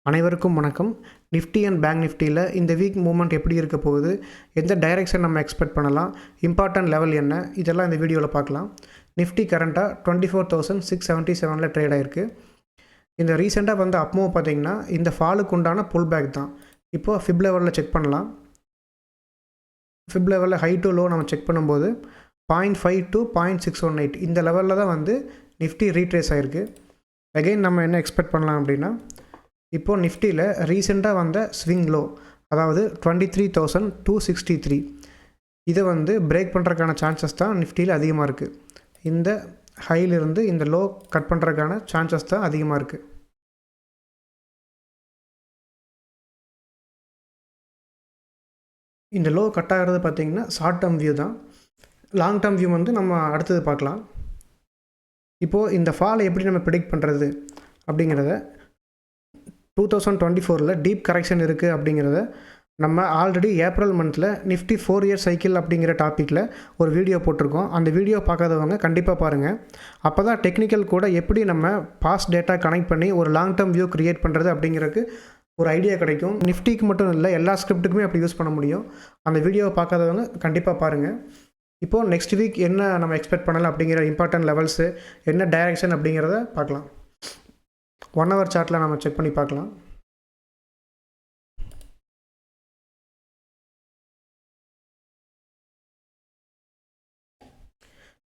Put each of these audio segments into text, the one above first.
அனைவருக்கும் வணக்கம். Nifty and bank நிஃப்டியில் இந்த வீக் மூவ்மெண்ட் எப்படி இருக்க போகுது, எந்த டைரெக்ஷன் நம்ம எக்ஸ்பெக்ட் பண்ணலாம், இம்பார்ட்டன்ட் லெவல் என்ன, இதெல்லாம் இந்த வீடியோவில் பார்க்கலாம். நிஃப்டி கரண்ட்டாக 24,677 ட்ரேட் ஆகிருக்கு. இந்த ரீசெண்டாக வந்து அப்மூவ் பார்த்திங்கன்னா இந்த ஃபாலுக்கு உண்டான புல் பேக் தான். இப்போது ஃபிப் லெவலில் செக் பண்ணலாம். ஃபிப் லெவலில் ஹை டு லோ நம்ம செக் பண்ணும்போது 0.5 to 0.618 இந்த லெவலில் தான் வந்து நிஃப்டி ரீட்ரேஸ் ஆகிருக்கு. அகெயின் நம்ம என்ன எக்ஸ்பெக்ட் பண்ணலாம் அப்படின்னா, இப்போது நிஃப்டியில் ரீசெண்டாக வந்த ஸ்விங் லோ, அதாவது 23,263 இதை வந்து பிரேக் பண்ணுறதுக்கான சான்சஸ் தான் நிஃப்டியில் அதிகமாக இருக்குது. இந்த ஹையிலிருந்து இந்த லோ கட் பண்ணுறதுக்கான சான்சஸ் தான் அதிகமாக இருக்குது. இந்த லோ கட் ஆகிறது பார்த்திங்கன்னா ஷார்ட் டேர்ம் வியூ தான். லாங் டேர்ம் வியூ வந்து நம்ம அடுத்தது பார்க்கலாம். இப்போது இந்த ஃபாலை எப்படி நம்ம ப்ரிடிக்ட் பண்ணுறது அப்படிங்கிறத 2024 டீப் கரெக்ஷன் இருக்குது அப்படிங்கிறத நம்ம ஆல்ரெடி ஏப்ரல் மந்தில் நிஃப்டி 4 இயர் சைக்கிள் அப்படிங்கிற டாப்பிக்கில் ஒரு வீடியோ போட்டிருக்கோம். அந்த வீடியோ பார்க்காதவங்க கண்டிப்பாக பாருங்கள். அப்போ தான் டெக்னிக்கல் கூட எப்படி நம்ம பாஸ்ட் டேட்டா கனெக்ட் பண்ணி ஒரு லாங் டேர்ம் வியூ க்ரியேட் பண்ணுறது அப்படிங்கிறதுக்கு ஒரு ஐடியா கிடைக்கும். நிஃப்டிக்கு மட்டும் இல்லை, எல்லா ஸ்கிரிப்ட்டுக்குமே அப்படி யூஸ் பண்ண முடியும். அந்த வீடியோவை பார்க்காதவங்க கண்டிப்பாக பாருங்கள். இப்போது நெக்ஸ்ட் வீக் என்ன நம்ம எக்ஸ்பெக்ட் பண்ணலாம் அப்படிங்கிற இம்பார்ட்டன்ட் லெவல்ஸு, என்ன டைரெக்ஷன் அப்படிங்கிறத பார்க்கலாம். 1 hour சார்ட்டில் நம்ம செக் பண்ணி பார்க்கலாம்.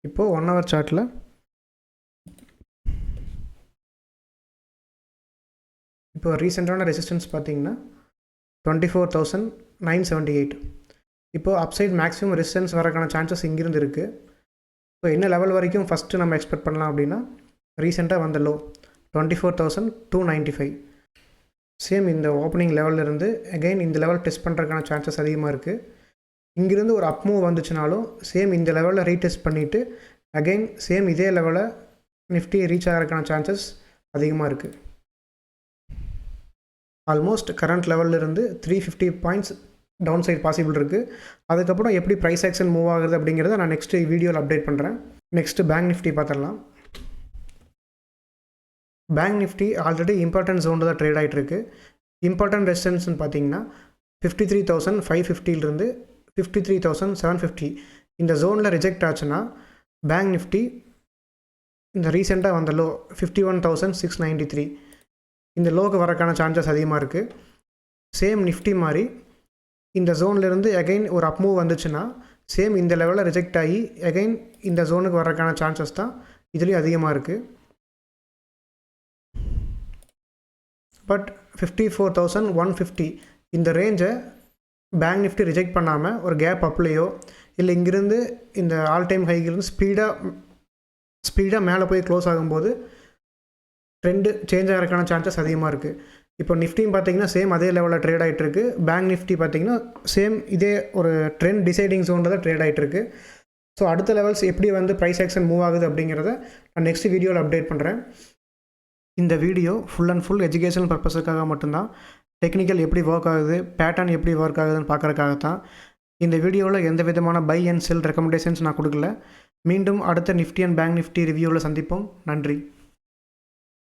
இப்போது 1 hour சார்ட்டில் இப்போ ரீசெண்டான ரெசிஸ்டன்ஸ் பார்த்திங்கன்னா 24,978. இப்போது அப்சைட் மேக்ஸிமம் ரெசிஸ்டன்ஸ் வரக்கான சான்சஸ் இங்கிருந்து இருக்குது. இப்போ என்ன லெவல் வரைக்கும் ஃபஸ்ட்டு நம்ம எக்ஸ்பெக்ட் பண்ணலாம் அப்படின்னா, ரீசெண்டாக வந்த லோ 24,295 சேம் இந்த ஓப்பனிங் லெவலிருந்து அகெயின் இந்த லெவல் டெஸ்ட் பண்ணுறதுக்கான சான்சஸ் அதிகமாக இருக்குது. இங்கிருந்து ஒரு அப் மூவ் வந்துச்சுனாலும் சேம் இந்த லெவலில் ரீடெஸ்ட் பண்ணிவிட்டு அகெயின் சேம் இதே லெவலில் நிஃப்டி ரீச் ஆகிறதுக்கான சான்சஸ் அதிகமாக இருக்குது. ஆல்மோஸ்ட் கரண்ட் லெவலிருந்து 350 பாயிண்ட்ஸ் டவுன் சைட் பாசிபிள் இருக்குது. அதுக்கப்புறம் எப்படி ப்ரைஸ் ஆக்ஷன் மூவ் ஆகுது அப்படிங்கிறத நான் நெக்ஸ்ட்டு வீடியோவில் அப்டேட் பண்ணுறேன். நெக்ஸ்ட்டு பேங்க் நிஃப்டி பார்த்துடலாம். பேங்க் நிஃப்டி ஆல்ரெடி இம்பார்ட்டன்ட் ஜோனில் தான் ட்ரேட் ஆகிட்டு இருக்குது. இம்பார்ட்டன்ட் ரெசிஸ்டன்ஸ்னு பார்த்தீங்கன்னா 53,550 53,750 இந்த ஜோனில் ரிஜெக்ட் ஆச்சுன்னா பேங்க் நிஃப்டி இந்த ரீசெண்டாக வந்த லோ 51,693 இந்த லோக்கு வரக்கான சான்சஸ் அதிகமாக இருக்குது. சேம் நிஃப்டி மாதிரி இந்த ஜோன்லேருந்து அகெயின் ஒரு அப் மூவ் வந்துச்சுன்னா சேம் இந்த லெவலில் ரிஜெக்ட் ஆகி அகெயின் இந்த ஜோனுக்கு வரக்கான சான்சஸ் தான் இதுலேயும் அதிகமாக இருக்குது. பட் 54,150 இந்த ரேஞ்சை பேங்க் நிஃப்டி ரிஜெக்ட் பண்ணாமல் ஒரு கேப் அப்லையோ இல்லை இங்கிருந்து இந்த ஆல் டைம் ஹைக்கிலிருந்து ஸ்பீடாக மேலே போய் க்ளோஸ் ஆகும்போது ட்ரெண்டு சேஞ்ச் ஆகிறதுக்கான சான்சஸ் அதிகமாக இருக்குது. இப்போ நிஃப்டியும் பார்த்திங்கன்னா சேம் அதே லெவலில் ட்ரேட் ஆகிட்டுருக்கு. பேங்க் நிஃப்டி பார்த்திங்கன்னா சேம் இதே ஒரு ட்ரெண்ட் டிசைடிங் ஜோனில் தான் ட்ரேட் ஆகிட்டுருக்கு. ஸோ அடுத்த லெவல்ஸ் எப்படி வந்து ப்ரைஸ் ஆக்ஷன் மூவ் ஆகுது அப்படிங்கிறத நான் நெக்ஸ்ட் வீடியோவில் அப்டேட் பண்ணுறேன். இந்த video full and full educational பர்பஸுக்காக மட்டும்தான். டெக்னிக்கல் எப்படி ஒர்க் ஆகுது, பேட்டர்ன் எப்படி ஒர்க் ஆகுதுன்னு பார்க்குறதுக்காக தான். இந்த வீடியோவில் எந்த விதமான பை அண்ட் செல் ரெக்கமெண்டேஷன்ஸ் நான் கொடுக்கல. மீண்டும் அடுத்த நிஃப்டி அண்ட் பேங்க் நிஃப்டி ரிவ்யூவில் சந்திப்போம். நன்றி.